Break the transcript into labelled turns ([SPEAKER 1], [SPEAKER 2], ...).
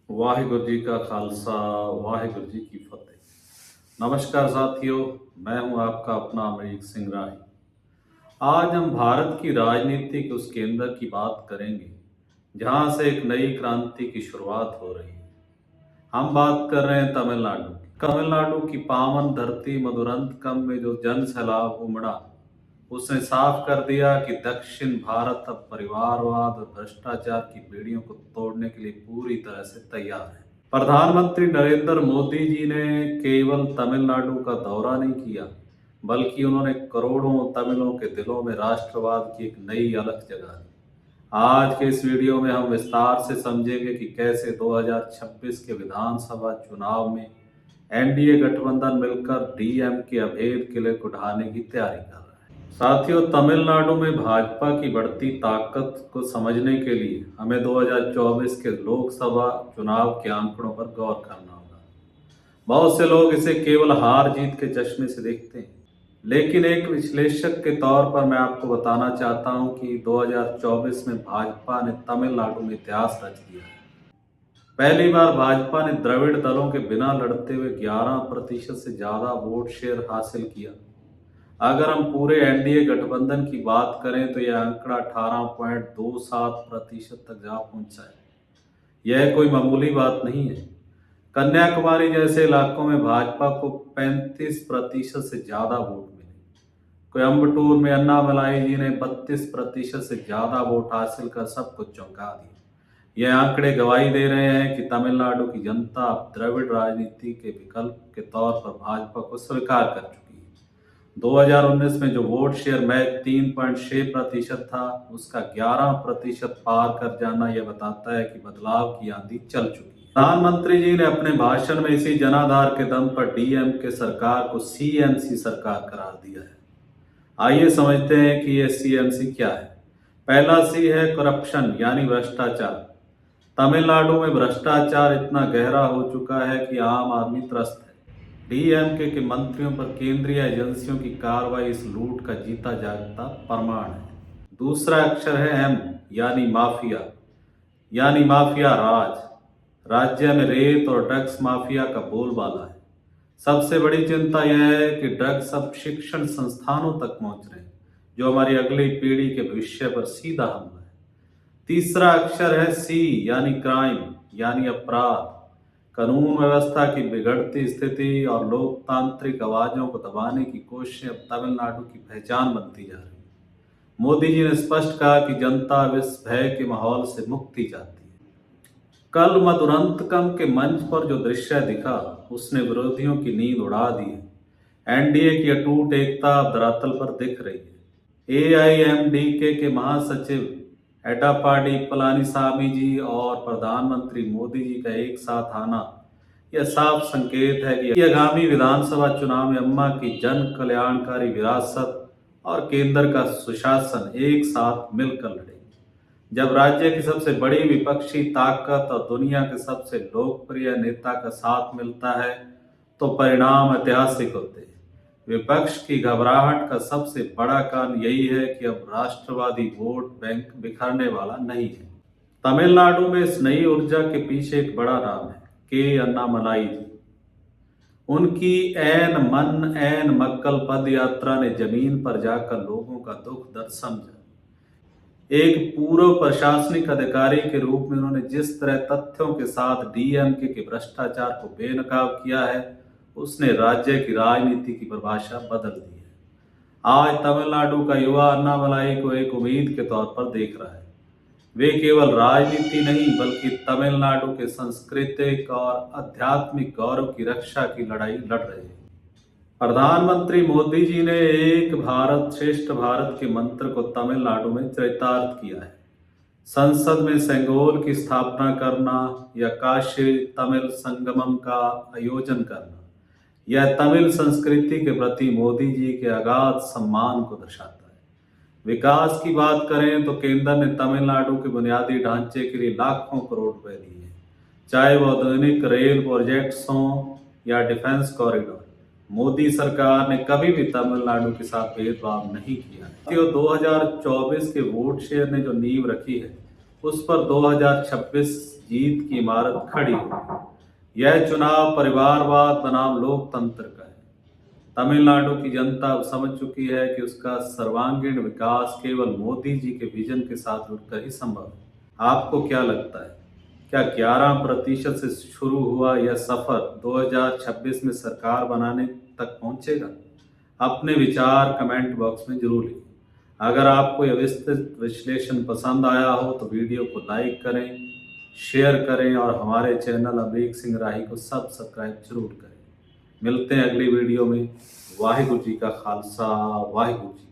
[SPEAKER 1] वाहिगुरु जी का खालसा, वाहिगुरु जी की फतेह। नमस्कार साथियों, मैं हूं आपका अपना अमरीक सिंह राय। आज हम भारत की राजनीति के उस केंद्र की बात करेंगे जहां से एक नई क्रांति की शुरुआत हो रही है। हम बात कर रहे हैं तमिलनाडु की। तमिलनाडु की पावन धरती मधुरंतकम में जो जन सैलाब उमड़ा, उसने साफ कर दिया कि दक्षिण भारत अब परिवारवाद और भ्रष्टाचार की बेड़ियों को तोड़ने के लिए पूरी तरह से तैयार है। प्रधानमंत्री नरेंद्र मोदी जी ने केवल तमिलनाडु का दौरा नहीं किया, बल्कि उन्होंने करोड़ों तमिलों के दिलों में राष्ट्रवाद की एक नई अलख जगा दी। आज के इस वीडियो में हम विस्तार से समझेंगे कि कैसे 2026 के विधानसभा चुनाव में एनडीए गठबंधन मिलकर डीएम के अभेद किले को ढहाने की तैयारी कर रहा है। साथियों, तमिलनाडु में भाजपा की बढ़ती ताकत को समझने के लिए हमें 2024 के लोकसभा चुनाव के आंकड़ों पर गौर करना होगा। बहुत से लोग इसे केवल हार जीत के चश्मे से देखते हैं, लेकिन एक विश्लेषक के तौर पर मैं आपको बताना चाहता हूं कि 2024 में भाजपा ने तमिलनाडु में इतिहास रच दिया है। पहली बार भाजपा ने द्रविड़ दलों के बिना लड़ते हुए 11% से ज्यादा वोट शेयर हासिल किया। अगर हम पूरे एनडीए गठबंधन की बात करें तो यह आंकड़ा 18.27% तक जा पहुंचा है। यह कोई मामूली बात नहीं है। कन्याकुमारी जैसे इलाकों में भाजपा को 35% से ज्यादा वोट मिले। कोयम्बटूर में अन्नामलाई जी ने 32% से ज्यादा वोट हासिल कर सब कुछ चौंका दिया। यह आंकड़े गवाही दे रहे हैं कि तमिलनाडु की जनता अब द्रविड़ राजनीति के विकल्प के तौर पर भाजपा को स्वीकार कर चुकी है। 2019 में जो वोट शेयर महज 3.6% था, उसका 11% पार कर जाना यह बताता है कि बदलाव की आंधी चल चुकी है। प्रधानमंत्री जी ने अपने भाषण में इसी जनाधार के दम पर डीएम के सरकार को सीएमसी सरकार करार दिया है। आइए समझते हैं कि यह सीएमसी क्या है। पहला सी है करप्शन, यानी भ्रष्टाचार। तमिलनाडु में भ्रष्टाचार इतना गहरा हो चुका है कि आम आदमी त्रस्त है। डीएमके के मंत्रियों पर केंद्रीय एजेंसियों की कार्रवाई इस लूट का जीता जागता प्रमाण है। दूसरा अक्षर है एम, यानी माफिया राज। राज्य में रेत और ड्रग्स माफिया का बोलबाला है। सबसे बड़ी चिंता यह है कि ड्रग्स अब शिक्षण संस्थानों तक पहुंच रहे हैं, जो हमारी अगली पीढ़ी के भविष्य पर सीधा हमला है। तीसरा अक्षर है सी, यानी क्राइम, यानी अपराध। कानून व्यवस्था की बिगड़ती स्थिति और लोकतांत्रिक आवाजों को दबाने की कोशिशें अब तमिलनाडु की पहचान बनती जा रही है। मोदी जी ने स्पष्ट कहा कि जनता अब इस भय के माहौल से मुक्ति चाहती है। कल मधुरंतकम के मंच पर जो दृश्य दिखा, उसने विरोधियों की नींद उड़ा दी है। एनडीए की अटूट एकता अब धरातल पर दिख रही है। एआईएमडीके के महासचिव एडप्पाडी पलानीसामी जी और प्रधानमंत्री मोदी जी का एक साथ आना यह साफ संकेत है कि आगामी विधानसभा चुनाव में अम्मा की जन कल्याणकारी विरासत और केंद्र का सुशासन एक साथ मिलकर लड़ेंगे। जब राज्य की सबसे बड़ी विपक्षी ताकत और दुनिया के सबसे लोकप्रिय नेता का साथ मिलता है, तो परिणाम ऐतिहासिक होते हैं। विपक्ष की घबराहट का सबसे बड़ा कारण यही है कि अब राष्ट्रवादी वोट बैंक बिखरने वाला नहीं है। तमिलनाडु में इस नई ऊर्जा के पीछे एक बड़ा नाम है, के अन्नामलाई जी। उनकी ऐन मन ऐन मक्कल पद यात्रा ने जमीन पर जाकर लोगों का दुख दर्द समझा। एक पूर्व प्रशासनिक अधिकारी के रूप में उन्होंने जिस तरह तथ्यों के साथ डीएमके के भ्रष्टाचार को बेनकाब किया है, उसने राज्य की राजनीति की परिभाषा बदल दी है। आज तमिलनाडु का युवा अन्नामलाई को एक उम्मीद के तौर पर देख रहा है। वे केवल राजनीति नहीं, बल्कि तमिलनाडु के सांस्कृतिक और आध्यात्मिक गौरव की रक्षा की लड़ाई लड़ रहे हैं। प्रधानमंत्री मोदी जी ने एक भारत श्रेष्ठ भारत के मंत्र को तमिलनाडु में चरितार्थ किया है। संसद में सेंगोल की स्थापना करना या काशी तमिल संगमम का आयोजन करना, यह तमिल संस्कृति के प्रति मोदी जी के अगाध सम्मान को दर्शाता है। विकास की बात करें तो केंद्र ने तमिलनाडु के बुनियादी ढांचे के लिए लाखों करोड़ रुपए दिए हैं, चाहे वो आधुनिक रेल प्रोजेक्ट्स हों या डिफेंस कॉरिडोर। मोदी सरकार ने कभी भी तमिलनाडु के साथ भेदभाव नहीं किया है। 2024 के वोट शेयर ने जो नींव रखी है, उस पर 2026 जीत की इमारत खड़ी होगी। यह चुनाव परिवारवाद बनाम लोकतंत्र का है। तमिलनाडु की जनता अब समझ चुकी है कि उसका सर्वांगीण विकास केवल मोदी जी के विजन के साथ जुड़कर ही संभव है। आपको क्या लगता है, क्या 11% से शुरू हुआ यह सफर 2026 में सरकार बनाने तक पहुंचेगा? अपने विचार कमेंट बॉक्स में जरूर लिखें। अगर आपको यह विस्तृत विश्लेषण पसंद आया हो तो वीडियो को लाइक करें, शेयर करें और हमारे चैनल अमरीक सिंह राही को सब्सक्राइब जरूर करें। मिलते हैं अगली वीडियो में। वाहिगुरु जी का खालसा, वाहिगुरु जी।